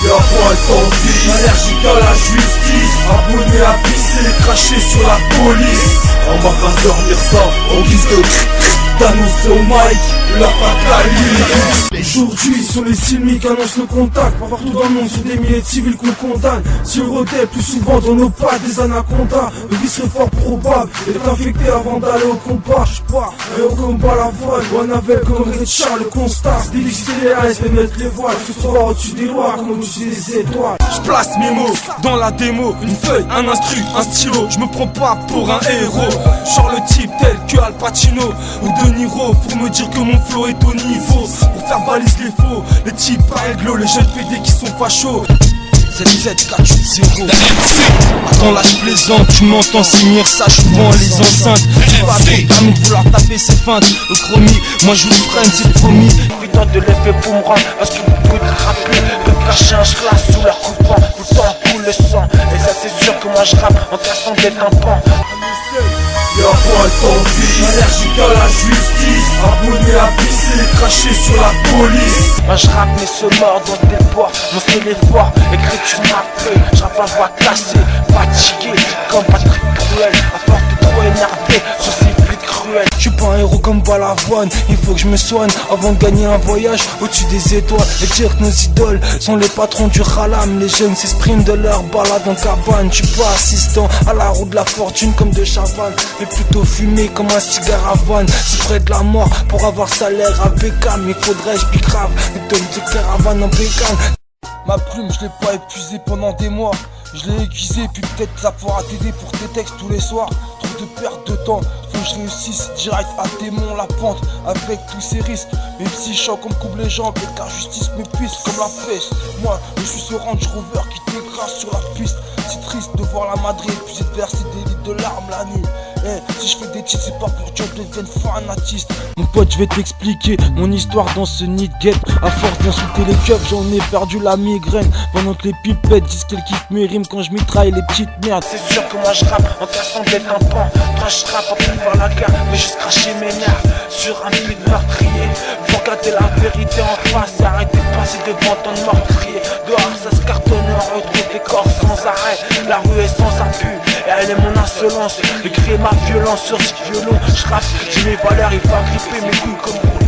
Y'a pas le temps de vie, allergique à la justice, abonné à pisser, cracher sur la police. On va pas dormir ça, en guise de d'annoncer au mic la fatalité. Aujourd'hui sur les cinémiques annonce le contact. Partout dans le monde sur des milliers de civils qu'on condamne. Si on rodait plus souvent dans nos pattes des anacondas, le vice serait fort probable d'être infecté avant d'aller au combat. J'pars, et au combat la voile, ou un avec comme Richard, le constat. Se déliciter les eyes, mais mettre les voiles. Se soir au-dessus des lois, comme au-dessus des étoiles. J'place mes mots dans la démo, une feuille, un instru, un stylo. J'me prends pas pour un héros. Genre le type tel que Al Pacino ou De Niro, pour me dire que mon flow est au niveau, pour faire balise les faux, les types à réglo, les jeunes PD qui sont fachos. ZZ480. Attends là je plaisante, tu m'entends signer ça, je vends les enceintes. C'est pas ton permis de vouloir taper ses feintes. Le chromie, moi je vous freine, c'est promis. Putain de l'effet boomerang, parce que le bruit de rappeler peut cacher un schlass sous leur coupant. Tout le temps coule le sang, et ça c'est sûr que moi je rappe en cassant des tympans. Y'a pas le temps de vie, allergique à la justice, abonné à pisser, cracher sur la police. Moi je rappe mais ce mort dans des bois, mon style est fort, écrit sur ma feuille. Je rappe à voix cassée, fatigué, comme Patrick Cruel, à force de trop énervé sur ces flics cruels. Je suis pas un héros comme Balavoine, il faut que je me soigne avant de gagner un voyage au-dessus des étoiles. Et dire que nos idoles sont les patrons du Ralam. Les jeunes s'expriment de leur balade en cabane. Je suis pas assistant à la roue de la fortune comme de Chavannes, mais plutôt fumé comme un cigare à vanne. Si près de la mort pour avoir salaire impeccable, il faudrait je pique grave des tonnes de caravane en pécane. Ma plume je l'ai pas épuisée pendant des mois, je l'ai aiguisée puis peut-être ça pourra t'aider pour tes textes tous les soirs. Trop de perte de temps, faut que je réussisse direct à démon la pente avec tous ces risques. Même si je sens qu'on me coupe les jambes et que la justice m'épuise comme la peste. Moi je suis ce Range Rover qui t'écrase sur la piste. C'est triste de voir la Madrid puis de verser des litres de larmes la nuit. Si je fais des titres c'est pas pour que je devienne fanatiste. Mon pote je vais t'expliquer mon histoire dans ce nid de guette. À force d'insulter les keufs j'en ai perdu la migraine. Pendant que les pipettes disent qu'elles kiffent mes rimes quand je mitraille les petites merdes. C'est sûr que moi je rappe en cassant des tympans. Quand je rappe pas pour faire la guerre, mais juste cracher mes nerfs sur un beat meurtrier. Faut regarder la vérité en face et arrêter de passer devant ton meurtrier. Dehors ça se cartonne, on retrouve des corps sans arrêt. La rue est sans appui, et elle est mon insolence. Le cri est ma violence sur ce violon. Je rappe, j'ai mes valeurs, il va gripper mes couilles comme